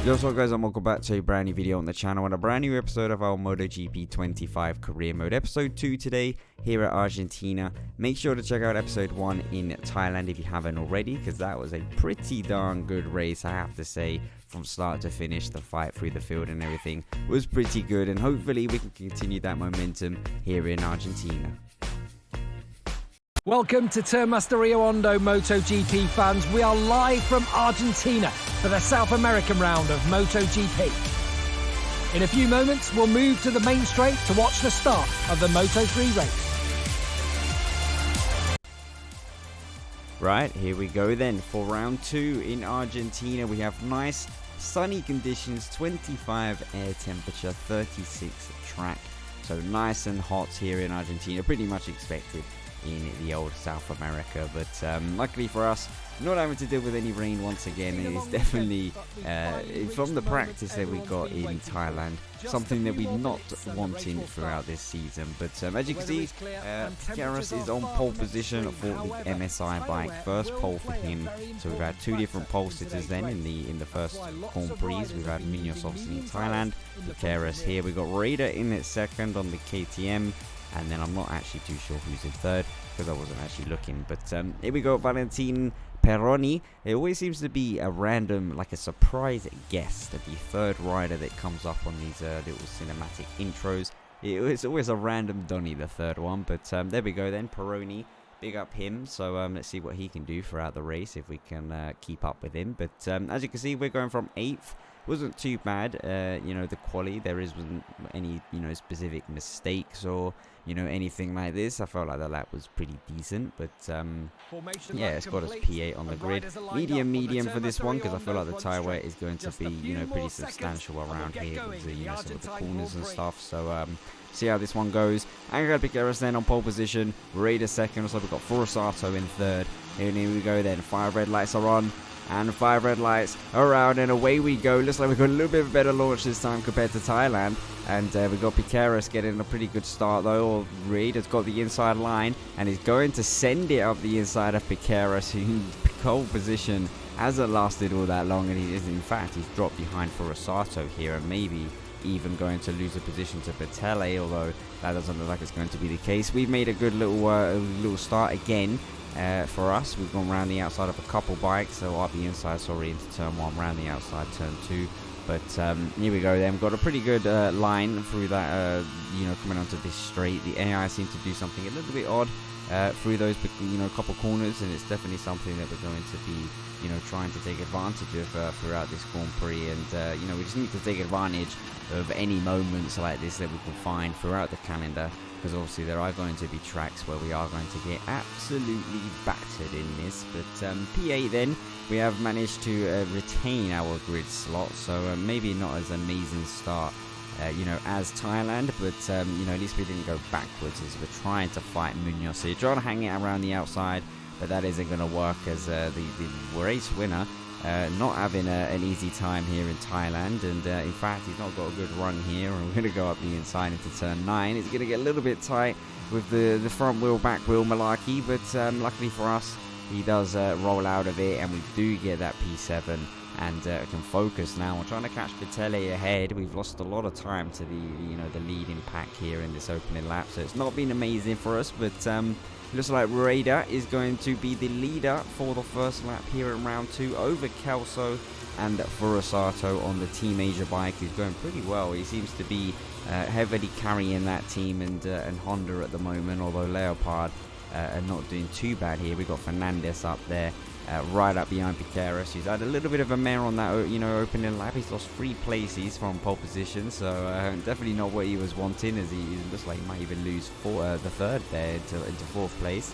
Yo, what's up guys, and welcome back to a brand new video on the channel and a brand new episode of our MotoGP25 Career Mode. Episode 2 today here at Argentina. Make sure to check out episode 1 in Thailand if you haven't already, because that was a pretty darn good race, I have to say. From start to finish, the fight through the field and everything was pretty good, and hopefully we can continue that momentum here in Argentina. Welcome to Turnmaster Rio Hondo MotoGP fans. We are live from Argentina for the South American round of MotoGP. In a few moments, we'll move to the main straight to watch the start of the Moto3 race. Right, here we go then for round 2 in Argentina. We have nice sunny conditions, 25 air temperature, 36 track. So nice and hot here in Argentina, pretty much expected in the old South America, but luckily for us, not having to deal with any rain once again. It is definitely from the practice that we got in Thailand, something that we're not wanting throughout this season. But as you can see, Piqueras is on pole position for the MSI bike, first pole for him. So we've had 2 different pole sitters then in the first Grand Prix. We've had Munoz obviously in Thailand, Piqueras here. We got Raider in at second on the KTM. And then I'm not actually too sure who's in third, because I wasn't actually looking. But here we go, Valentin Peroni. It always seems to be a random, like a surprise guest, the third rider that comes up on these little cinematic intros. It's always a random Donny, the third one. But there we go then, Peroni. Big up him. So let's see what he can do throughout the race, if we can keep up with him. But as you can see, we're going from 8th. Wasn't too bad, the quali. There wasn't any, specific mistakes or, anything like this. I felt like the lap was pretty decent, but yeah, it's got us P8 on the grid. Medium for this one, because I feel like the tyre wear is going to be, pretty substantial around here with some of the corners and stuff. So see how this one goes. Angel Piqueras then on pole position, Raider second. So we've got Forsato in third. And here we go then. 5 red lights are on. And 5 red lights around, and away we go. Looks like we've got a little bit of a better launch this time compared to Thailand. And we've got Piqueras getting a pretty good start though. Or Reid has got the inside line and is going to send it up the inside of Piqueras, whose pole position hasn't lasted all that long. And he is, in fact, he's dropped behind for Rosato here, and maybe even going to lose a position to Petele, although that doesn't look like it's going to be the case. We've made a good little start again. For us, we've gone around the outside of a couple bikes, so up the inside, into turn 1, round the outside, turn 2. But here we go then. We've got a pretty good line through that, coming onto this straight. The AI seems to do something a little bit odd through those, couple corners, and it's definitely something that we're going to be, trying to take advantage of throughout this Grand Prix. And, we just need to take advantage of any moments like this that we can find throughout the calendar. Because obviously there are going to be tracks where we are going to get absolutely battered in this. But P8 then, we have managed to retain our grid slot. So maybe not as amazing start, as Thailand. But, at least we didn't go backwards as we're trying to fight Munoz. So you're trying to hang it around the outside, but that isn't going to work, as the race winner not having an easy time here in Thailand. And in fact, he's not got a good run here, and we're going to go up the inside into turn 9. It's going to get a little bit tight with the front wheel, back wheel malarkey, but luckily for us, he does roll out of it, and we do get that P7 and can focus now. We're trying to catch Petele ahead. We've lost a lot of time to the leading pack here in this opening lap, so it's not been amazing for us. But looks like Raider is going to be the leader for the first lap here in round 2 over Kelso and Forsato on the Team Asia bike, who's going pretty well. He seems to be heavily carrying that team and Honda at the moment, although Leopard are not doing too bad here. We've got Fernandez up there. Right up behind Piqueras, who's had a little bit of a mare on that, opening lap. He's lost 3 places from pole position, so definitely not what he was wanting, as he looks like he might even lose the third there into 4th place.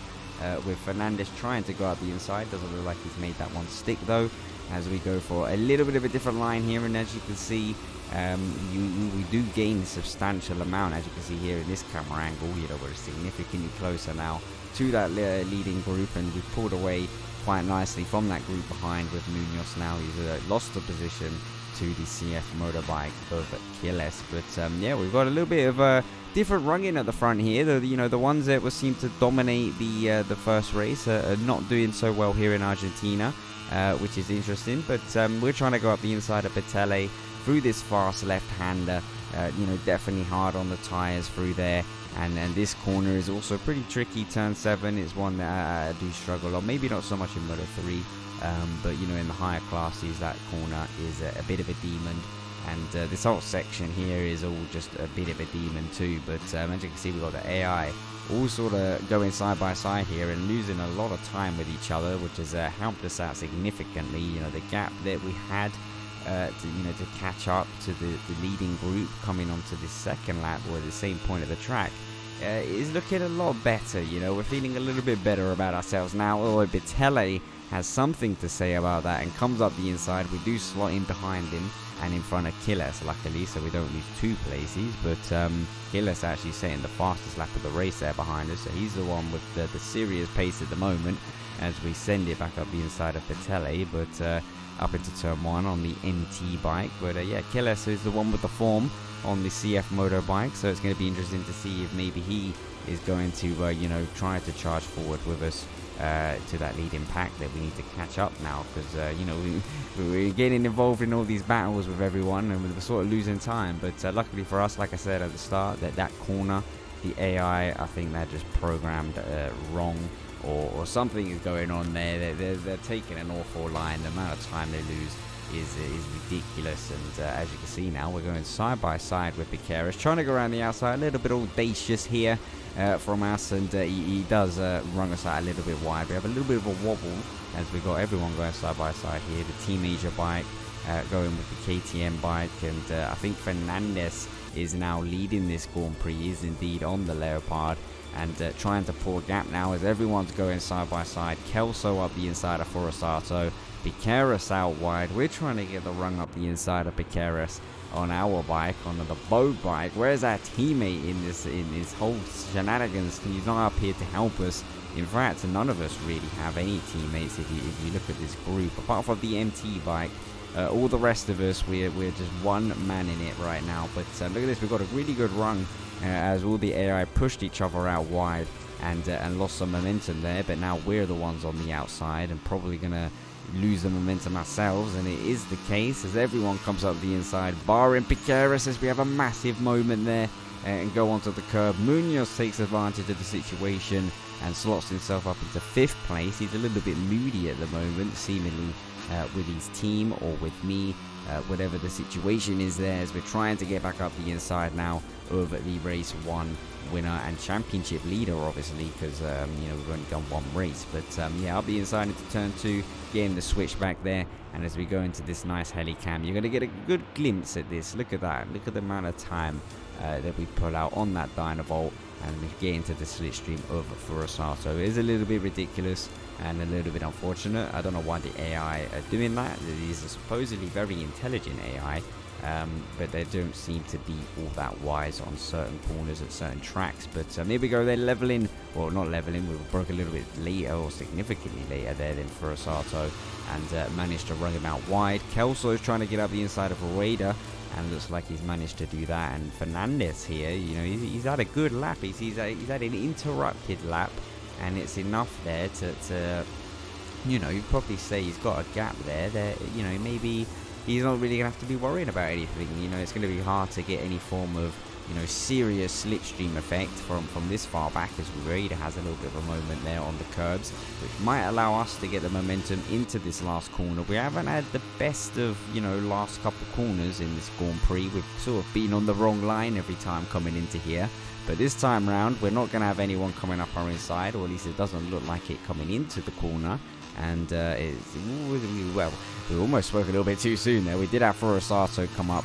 With Fernandez trying to go up the inside, doesn't look like he's made that one stick though. As we go for a little bit of a different line here, and as you can see, we do gain a substantial amount, as you can see here in this camera angle. We're significantly closer now to that leading group, and we've pulled away quite nicely from that group behind with Munoz now. He's lost the position to the CF motorbike of Kiles. But yeah, we've got a little bit of a different rung-in at the front here. The ones that seem to dominate the first race are not doing so well here in Argentina. which is interesting. But we're trying to go up the inside of Petele through this fast left-hander. Definitely hard on the tires through there. And this corner is also pretty tricky. Turn 7 is one that I do struggle on. Maybe not so much in Moto 3, but in the higher classes, that corner is a bit of a demon. And this whole section here is all just a bit of a demon too. But as you can see, we've got the AI all sort of going side by side here and losing a lot of time with each other, which has helped us out significantly. The gap that we had to catch up to the leading group coming onto this second lap, or at the same point of the track, is looking a lot better. We're feeling a little bit better about ourselves now, although Petele has something to say about that and comes up the inside. We do slot in behind him and in front of Killes, luckily, so we don't lose 2 places. But Killes actually setting the fastest lap of the race there behind us, so he's the one with the serious pace at the moment as we send it back up the inside of Petele, but up into turn 1 on the MT bike. But Killes is the one with the form on the CF motorbike, so it's going to be interesting to see if maybe he is going to try to charge forward with us to that leading pack that we need to catch up now, because we're getting involved in all these battles with everyone and we're sort of losing time. But luckily for us, like I said at the start, that corner, the AI, I think they're just programmed wrong, or something is going on there. They're taking an awful line. The amount of time they lose is ridiculous. And as you can see now, we're going side by side with Piqueras, trying to go around the outside. A little bit audacious here from us, and he does run us out a little bit wide. We have a little bit of a wobble as we got everyone going side by side here. The Team Asia bike going with the KTM bike, and I think Fernandez is now leading this Grand Prix. He is indeed on the Leopard and trying to pull a gap now as everyone's going side by side. Kelso up the inside of Forsato, Piqueras out wide. We're trying to get the run up the inside of Piqueras on our bike, on the boat bike. Where's our teammate in this whole shenanigans? He's not up here to help us. In fact, none of us really have any teammates if you look at this group, apart from the MT bike. All the rest of us, we're just one man in it right now. But look at this, we've got a really good run as all the AI pushed each other out wide and lost some momentum there. But now we're the ones on the outside and probably gonna lose the momentum ourselves, and it is the case as everyone comes up the inside, barring Piqueras, as we have a massive moment there and go onto the curb. Munoz takes advantage of the situation and slots himself up into 5th place. He's a little bit moody at the moment, seemingly with his team or with me, whatever the situation is there, as we're trying to get back up the inside now of the race 1 winner and championship leader, obviously, because we've only done 1 race. But up the inside into turn 2, getting the switch back there, and as we go into this nice helicam, you're going to get a good glimpse at this. Look at that, look at the amount of time that we pull out on that Dynavolt, and we get into the slipstream of Forsato. It is a little bit ridiculous and a little bit unfortunate. I don't know why the AI are doing that. These are supposedly very intelligent AI, but they don't seem to be all that wise on certain corners at certain tracks. But here we go, they're leveling, well, not leveling, we broke a little bit later, or significantly later there than Forsato, and managed to run him out wide. Kelso is trying to get up the inside of Rueda, and looks like he's managed to do that. And Fernandez here, he's had a good lap. He's had an interrupted lap, and it's enough there to you'd probably say he's got a gap there. Maybe he's not really gonna have to be worrying about anything. It's gonna be hard to get any form of serious slipstream effect from this far back, as Rueda has a little bit of a moment there on the curbs, which might allow us to get the momentum into this last corner. We haven't had the best of last couple corners in this Grand Prix. We've sort of been on the wrong line every time coming into here, but this time round we're not going to have anyone coming up our inside, or at least it doesn't look like it coming into the corner. And we almost spoke a little bit too soon there. We did have Forsato come up,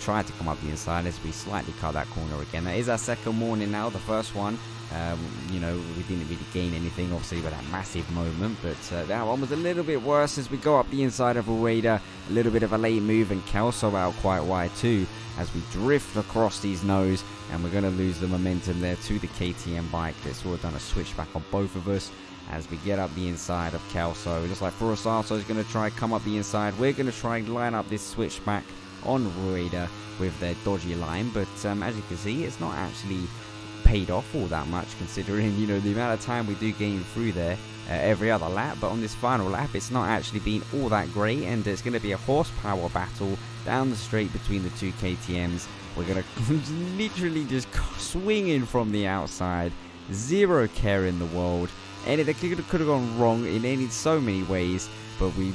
tried to come up the inside as we slightly cut that corner again. That is our second warning now. The first one, we didn't really gain anything, obviously, with that massive moment, but that one was a little bit worse as we go up the inside of Rueda. A little bit of a late move, and Kelso out quite wide too as we drift across these nose, and we're going to lose the momentum there to the KTM bike. That's sort of done a switch back on both of us as we get up the inside of Kelso. It looks like Forsato is going to try come up the inside. We're going to try and line up this switchback on Rueda with their dodgy line, but as you can see, it's not actually paid off all that much, considering the amount of time we do gain through there. every other lap, but on this final lap it's not actually been all that great, and it's going to be a horsepower battle down the straight between the two KTMs. We're going to literally just swing in from the outside, zero care in the world, and it could have gone wrong in so many ways, but we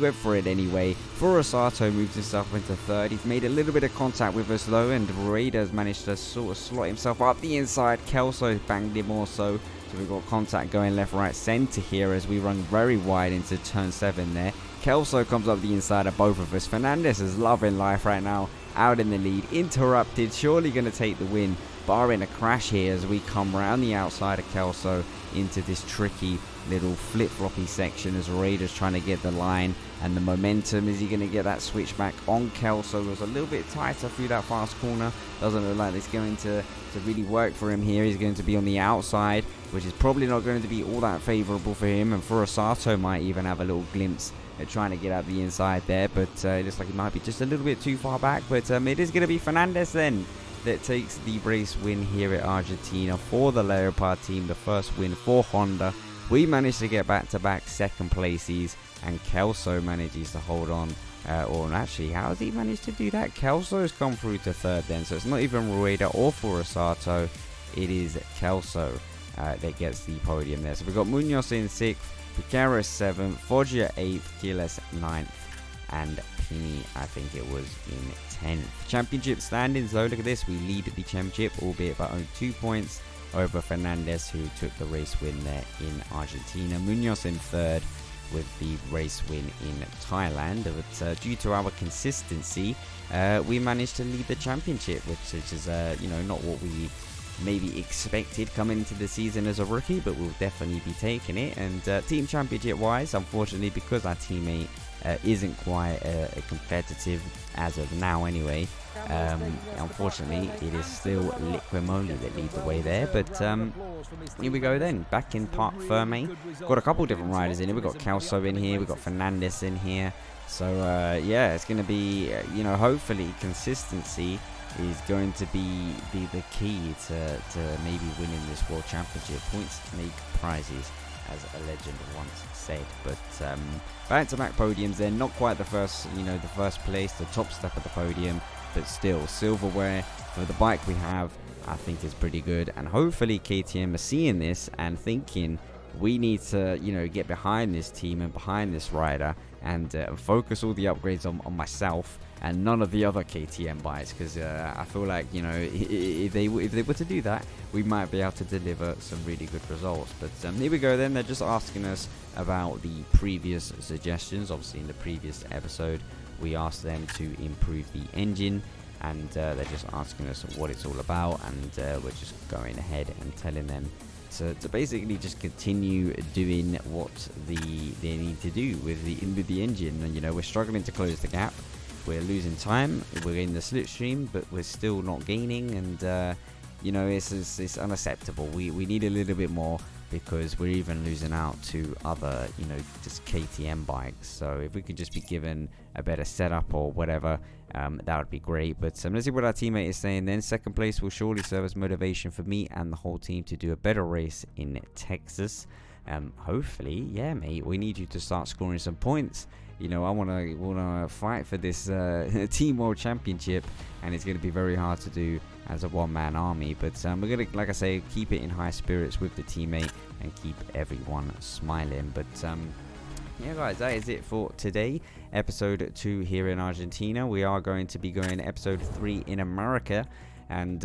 went for it anyway. Furusato moves himself into third. He's made a little bit of contact with us though, and Raiders managed to sort of slot himself up the inside. Kelso banged him also, so we've got contact going left, right, centre here as we run very wide into turn 7 there. Kelso comes up the inside of both of us. Fernandez is loving life right now, out in the lead, interrupted, surely going to take the win, barring a crash here as we come round the outside of Kelso into this tricky little flip-floppy section as Raiders trying to get the line and the momentum. Is he going to get that switch back on Kelso? It was a little bit tighter through that fast corner. Doesn't look like it's going to really work for him here. He's going to be on the outside, which is probably not going to be all that favourable for him, and Furusato might even have a little glimpse at trying to get out the inside there, but it looks like he might be just a little bit too far back. But it is going to be Fernandez then that takes the race win here at Argentina for the Leopard team, the first win for Honda. We managed to get back-to-back second places, and Kelso manages to hold on. Or actually, how has he managed to do that? Kelso has come through to third then, so it's not even Rueda or Furusato. It is Kelso that gets the podium there. So we've got Munoz in 6th, Piqueras 7th, Foggia 8th, Gilles 9th, and Pini, I think it was, in 10th. Championship standings though, look at this. We lead the championship, albeit by only 2 points over Fernandez, who took the race win there in Argentina. Munoz in 3rd with the race win in Thailand. But due to our consistency, we managed to lead the championship, which is not what we maybe expected coming into the season as a rookie, but we'll definitely be taking it. And team championship wise, unfortunately, because our teammate isn't quite competitive as of now anyway, unfortunately it is still Liquimoli that lead the way there. But here we go then, back in Parc Ferme. Got a couple different riders in here. We've got Kelso in here, we've got Fernandez in here, so yeah, it's going to be hopefully consistency is going to be the key to maybe winning this World Championship. Points make prizes, as a legend once said. But back-to-back podiums, they're not quite the first place, the top step of the podium, but still silverware for the bike we have, I think is pretty good. And hopefully KTM are seeing this and thinking we need to get behind this team and behind this rider, and focus all the upgrades on myself and none of the other KTM bikes, because I feel like if they were to do that, we might be able to deliver some really good results. But here we go then. They're just asking us about the previous suggestions. Obviously in the previous episode we asked them to improve the engine, and they're just asking us what it's all about, and we're just going ahead and telling them to basically just continue doing what they need to do with the engine. And we're struggling to close the gap, we're losing time, we're in the slipstream, but we're still not gaining, and it's unacceptable. We need a little bit more, because we're even losing out to other just KTM bikes. So if we could just be given a better setup or whatever, that would be great. But let's see what our teammate is saying then. Second place will surely serve as motivation for me and the whole team to do a better race in Texas. Hopefully, yeah mate, we need you to start scoring some points. I want to fight for this Team World Championship, and it's going to be very hard to do as a one-man army. But we're going to, like I say, keep it in high spirits with the teammate and keep everyone smiling. But yeah guys, that is it for today. Episode 2 here in Argentina. We are going to be going episode 3 in America, and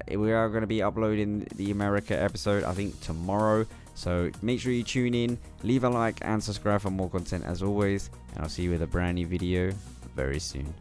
we are going to be uploading the America episode, I think, tomorrow. So make sure you tune in, leave a like and subscribe for more content as always, and I'll see you with a brand new video very soon.